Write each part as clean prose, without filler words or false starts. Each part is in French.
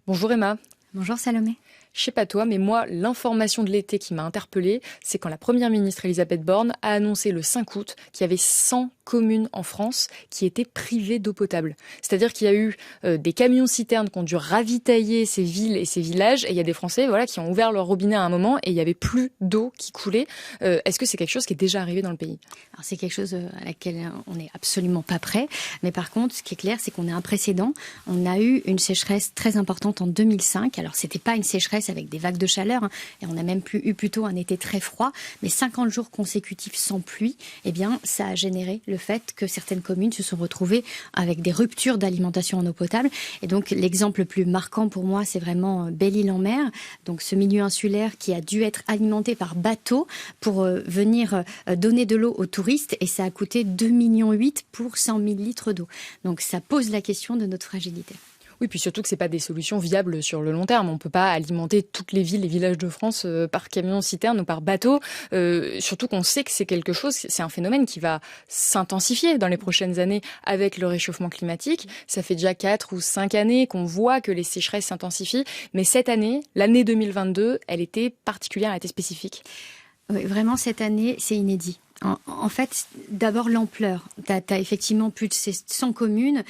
Bonjour Emma. Bonjour Salomé. Je sais pas toi, mais moi, l'information de l'été qui m'a interpellée, c'est quand la première ministre Elisabeth Borne a annoncé le 5 août qu'il y avait 100 communes en France qui étaient privées d'eau potable. C'est-à-dire qu'il y a eu des camions-citernes qui ont dû ravitailler ces villes et ces villages, et il y a des Français qui ont ouvert leur robinet à un moment et il n'y avait plus d'eau qui coulait. Est-ce que c'est quelque chose qui est déjà arrivé dans le pays ? Alors c'est quelque chose à laquelle on n'est absolument pas prêt, mais par contre, ce qui est clair, c'est qu'on a un précédent. On a eu une sécheresse très importante en 2005. Alors c'était pas une sécheresse avec des vagues de chaleur, et on a même eu plutôt un été très froid, mais 50 jours consécutifs sans pluie, eh bien, ça a généré le fait que certaines communes se sont retrouvées avec des ruptures d'alimentation en eau potable. Et donc, l'exemple le plus marquant pour moi, c'est vraiment Belle-Île-en-Mer, donc ce milieu insulaire qui a dû être alimenté par bateau pour venir donner de l'eau aux touristes, et ça a coûté 2,8 millions pour 100 000 litres d'eau. Donc, ça pose la question de notre fragilité. Oui, puis surtout que c'est pas des solutions viables sur le long terme. On peut pas alimenter toutes les villes et villages de France par camion-citerne ou par bateau. Surtout qu'on sait que c'est quelque chose, c'est un phénomène qui va s'intensifier dans les prochaines années avec le réchauffement climatique. Ça fait déjà 4 ou 5 années qu'on voit que les sécheresses s'intensifient. Mais cette année, l'année 2022, elle était particulière, elle était spécifique. Oui, vraiment, cette année, c'est inédit. En fait, d'abord l'ampleur. T'as effectivement plus de 100 communes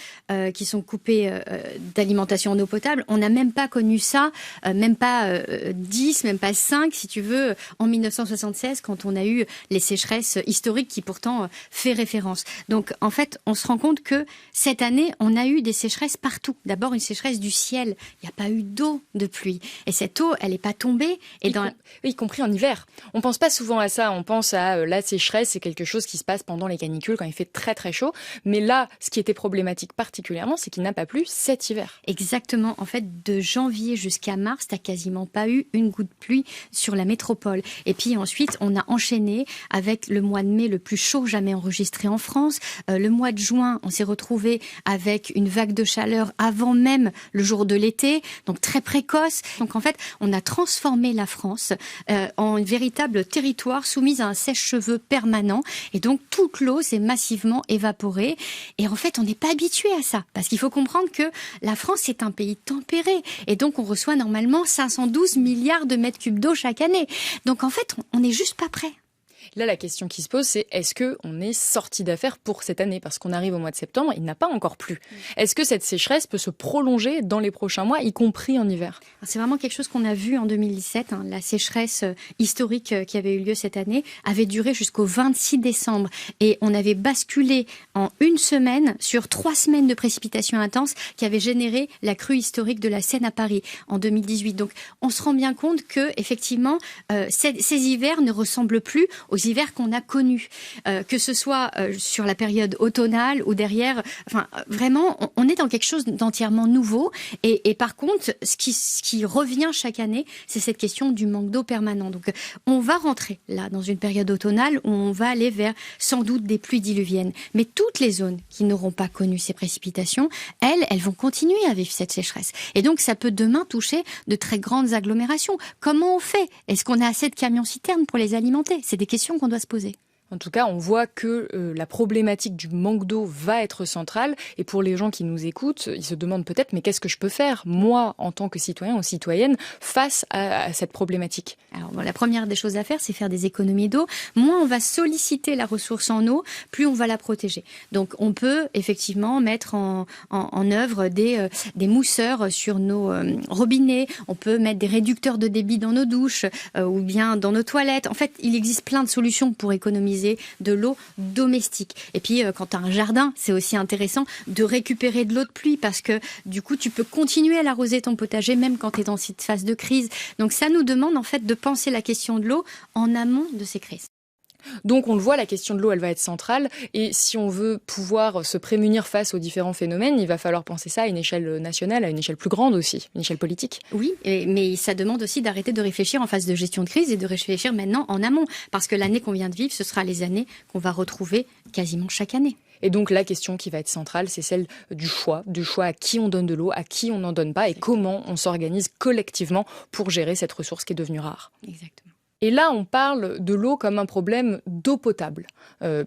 qui sont coupées d'alimentation en eau potable. On n'a même pas connu ça, même pas 10, même pas 5, si tu veux, en 1976, quand on a eu les sécheresses historiques qui pourtant fait référence. Donc, en fait, on se rend compte que cette année, on a eu des sécheresses partout. D'abord, une sécheresse du ciel. Il n'y a pas eu d'eau de pluie. Et cette eau, elle n'est pas tombée. Y compris en hiver. On pense pas souvent à ça. On pense à la sécheresse. C'est quelque chose qui se passe pendant les canicules, quand il fait très très chaud. Mais là, ce qui était problématique particulièrement, c'est qu'il n'a pas plu cet hiver. Exactement. En fait, de janvier jusqu'à mars, t'as quasiment pas eu une goutte de pluie sur la métropole. Et puis ensuite, on a enchaîné avec le mois de mai le plus chaud jamais enregistré en France. Le mois de juin, on s'est retrouvé avec une vague de chaleur avant même le jour de l'été, donc très précoce. Donc en fait, on a transformé la France en un véritable territoire soumis à un sèche-cheveux permanent. Et donc, toute l'eau s'est massivement évaporée. Et en fait, on n'est pas habitué à ça. Parce qu'il faut comprendre que la France, c'est un pays tempéré. Et donc, on reçoit normalement 512 milliards de mètres cubes d'eau chaque année. Donc, en fait, on n'est juste pas prêt. Là, la question qui se pose, c'est est-ce qu'on est sorti d'affaire pour cette année ? Parce qu'on arrive au mois de septembre, il n'a pas encore plu. Est-ce que cette sécheresse peut se prolonger dans les prochains mois, y compris en hiver ? C'est vraiment quelque chose qu'on a vu en 2017. La sécheresse historique qui avait eu lieu cette année avait duré jusqu'au 26 décembre. Et on avait basculé en une semaine sur 3 semaines de précipitations intenses qui avaient généré la crue historique de la Seine à Paris en 2018. Donc, on se rend bien compte que, effectivement, ces hivers ne ressemblent plus aux hivers qu'on a connus, que ce soit sur la période automnale ou derrière. Enfin, vraiment, on est dans quelque chose d'entièrement nouveau. Et par contre, ce qui revient chaque année, c'est cette question du manque d'eau permanent. Donc, on va rentrer là dans une période automnale où on va aller vers sans doute des pluies diluviennes. Mais toutes les zones qui n'auront pas connu ces précipitations, elles vont continuer à vivre cette sécheresse. Et donc, ça peut demain toucher de très grandes agglomérations. Comment on fait ? Est-ce qu'on a assez de camions-citernes pour les alimenter ? C'est des questions qu'on doit se poser. En tout cas, on voit que la problématique du manque d'eau va être centrale. Et pour les gens qui nous écoutent, ils se demandent peut-être, mais qu'est-ce que je peux faire, moi, en tant que citoyen ou citoyenne, face à cette problématique ? Alors, la première des choses à faire, c'est faire des économies d'eau. Moins on va solliciter la ressource en eau, plus on va la protéger. Donc, on peut effectivement mettre en œuvre des mousseurs sur nos robinets. On peut mettre des réducteurs de débit dans nos douches ou bien dans nos toilettes. En fait, il existe plein de solutions pour économiser de l'eau domestique. Et puis, quand tu as un jardin, c'est aussi intéressant de récupérer de l'eau de pluie parce que, du coup, tu peux continuer à l'arroser ton potager même quand tu es dans cette phase de crise. Donc, ça nous demande, en fait, de penser la question de l'eau en amont de ces crises. Donc on le voit, la question de l'eau, elle va être centrale. Et si on veut pouvoir se prémunir face aux différents phénomènes, il va falloir penser ça à une échelle nationale, à une échelle plus grande aussi, une échelle politique. Oui, mais ça demande aussi d'arrêter de réfléchir en phase de gestion de crise et de réfléchir maintenant en amont. Parce que l'année qu'on vient de vivre, ce sera les années qu'on va retrouver quasiment chaque année. Et donc la question qui va être centrale, c'est celle du choix à qui on donne de l'eau, à qui on n'en donne pas et comment on s'organise collectivement pour gérer cette ressource qui est devenue rare. Exactement. Et là, on parle de l'eau comme un problème d'eau potable,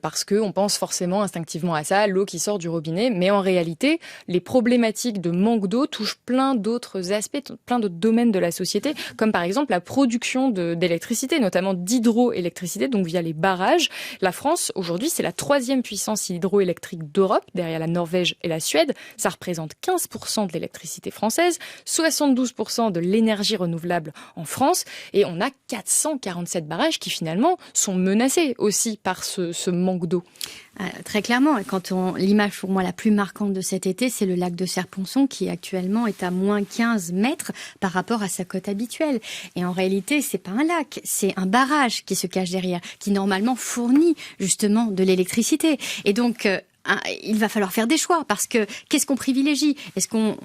parce qu'on pense forcément instinctivement à ça, l'eau qui sort du robinet. Mais en réalité, les problématiques de manque d'eau touchent plein d'autres aspects, plein d'autres domaines de la société, comme par exemple la production d'électricité, notamment d'hydroélectricité, donc via les barrages. La France, aujourd'hui, c'est la 3e puissance hydroélectrique d'Europe, derrière la Norvège et la Suède. Ça représente 15% de l'électricité française, 72% de l'énergie renouvelable en France, et on a 447 barrages qui finalement sont menacés aussi par ce manque d'eau. Très clairement, l'image pour moi la plus marquante de cet été, c'est le lac de Serponçon qui actuellement est à moins 15 mètres par rapport à sa cote habituelle. Et en réalité, c'est pas un lac, c'est un barrage qui se cache derrière, qui normalement fournit justement de l'électricité. Et donc, il va falloir faire des choix parce que qu'est-ce qu'on privilégie ? Est-ce qu'on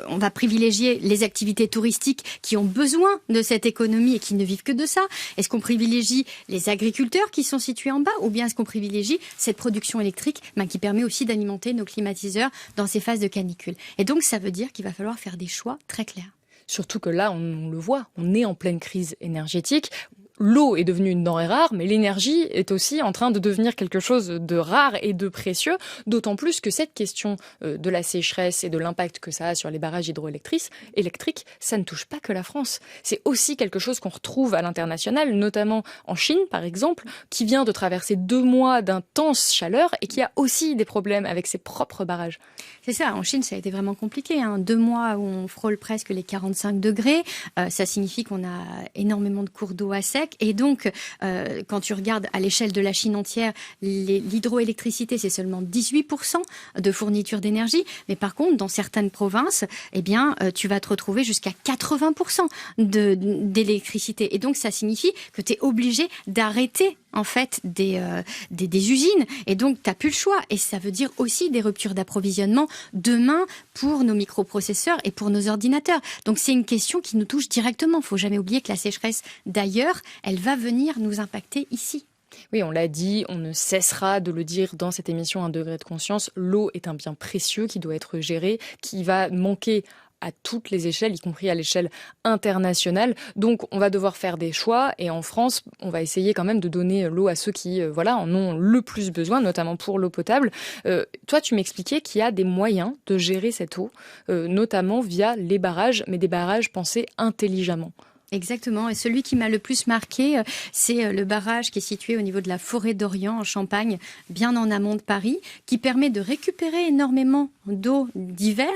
va privilégier les activités touristiques qui ont besoin de cette économie et qui ne vivent que de ça ? Est-ce qu'on privilégie les agriculteurs qui sont situés en bas ou bien est-ce qu'on privilégie cette production électrique qui permet aussi d'alimenter nos climatiseurs dans ces phases de canicule ? Et donc ça veut dire qu'il va falloir faire des choix très clairs. Surtout que là, on le voit, on est en pleine crise énergétique. L'eau est devenue une denrée rare, mais l'énergie est aussi en train de devenir quelque chose de rare et de précieux, d'autant plus que cette question de la sécheresse et de l'impact que ça a sur les barrages hydroélectriques, ça ne touche pas que la France. C'est aussi quelque chose qu'on retrouve à l'international, notamment en Chine, par exemple, qui vient de traverser 2 mois d'intense chaleur et qui a aussi des problèmes avec ses propres barrages. C'est ça, en Chine, ça a été vraiment compliqué. 2 mois où on frôle presque les 45 degrés. Ça signifie qu'on a énormément de cours d'eau à sec. Et donc, quand tu regardes à l'échelle de la Chine entière, l'hydroélectricité, c'est seulement 18% de fourniture d'énergie. Mais par contre, dans certaines provinces, tu vas te retrouver jusqu'à 80% d'électricité. Et donc, ça signifie que tu es obligé d'arrêter en fait des usines et donc tu n'as plus le choix et ça veut dire aussi des ruptures d'approvisionnement demain pour nos microprocesseurs et pour nos ordinateurs. Donc c'est une question qui nous touche directement. Il ne faut jamais oublier que la sécheresse d'ailleurs, elle va venir nous impacter ici. Oui, on l'a dit, on ne cessera de le dire dans cette émission 1 degré de conscience. L'eau est un bien précieux qui doit être géré, qui va manquer à toutes les échelles, y compris à l'échelle internationale. Donc, on va devoir faire des choix. Et en France, on va essayer quand même de donner l'eau à ceux qui en ont le plus besoin, notamment pour l'eau potable. Toi, tu m'expliquais qu'il y a des moyens de gérer cette eau, notamment via les barrages, mais des barrages pensés intelligemment. Exactement. Et celui qui m'a le plus marqué, c'est le barrage qui est situé au niveau de la forêt d'Orient, en Champagne, bien en amont de Paris, qui permet de récupérer énormément d'eau d'hiver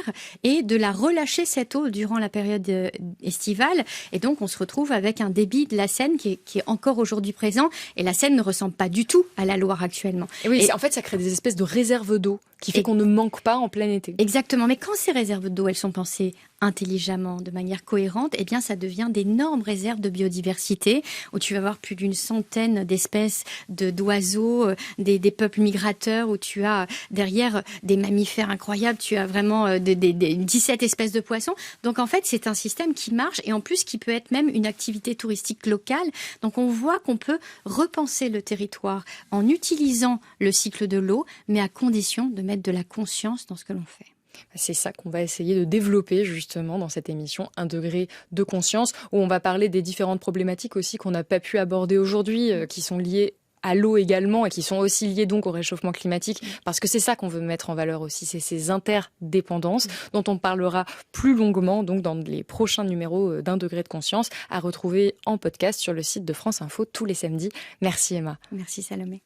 et de la relâcher, cette eau, durant la période estivale. Et donc, on se retrouve avec un débit de la Seine qui est encore aujourd'hui présent. Et la Seine ne ressemble pas du tout à la Loire actuellement. Et oui, en fait, ça crée des espèces de réserves d'eau qui fait qu'on ne manque pas en plein été. Exactement. Mais quand ces réserves d'eau, elles sont pensées intelligemment, de manière cohérente, ça devient d'énormes réserves de biodiversité où tu vas avoir plus d'une centaine d'espèces d'oiseaux, des peuples migrateurs, où tu as derrière des mammifères incroyables, tu as vraiment 17 espèces de poissons. Donc en fait, c'est un système qui marche et en plus qui peut être même une activité touristique locale. Donc on voit qu'on peut repenser le territoire en utilisant le cycle de l'eau, mais à condition de mettre de la conscience dans ce que l'on fait. C'est ça qu'on va essayer de développer justement dans cette émission 1 degré de conscience, où on va parler des différentes problématiques aussi qu'on n'a pas pu aborder aujourd'hui, qui sont liées à l'eau également et qui sont aussi liées donc au réchauffement climatique, parce que c'est ça qu'on veut mettre en valeur aussi, c'est ces interdépendances dont on parlera plus longuement donc dans les prochains numéros d'1 degré de conscience, à retrouver en podcast sur le site de France Info tous les samedis. Merci Emma. Merci Salomé.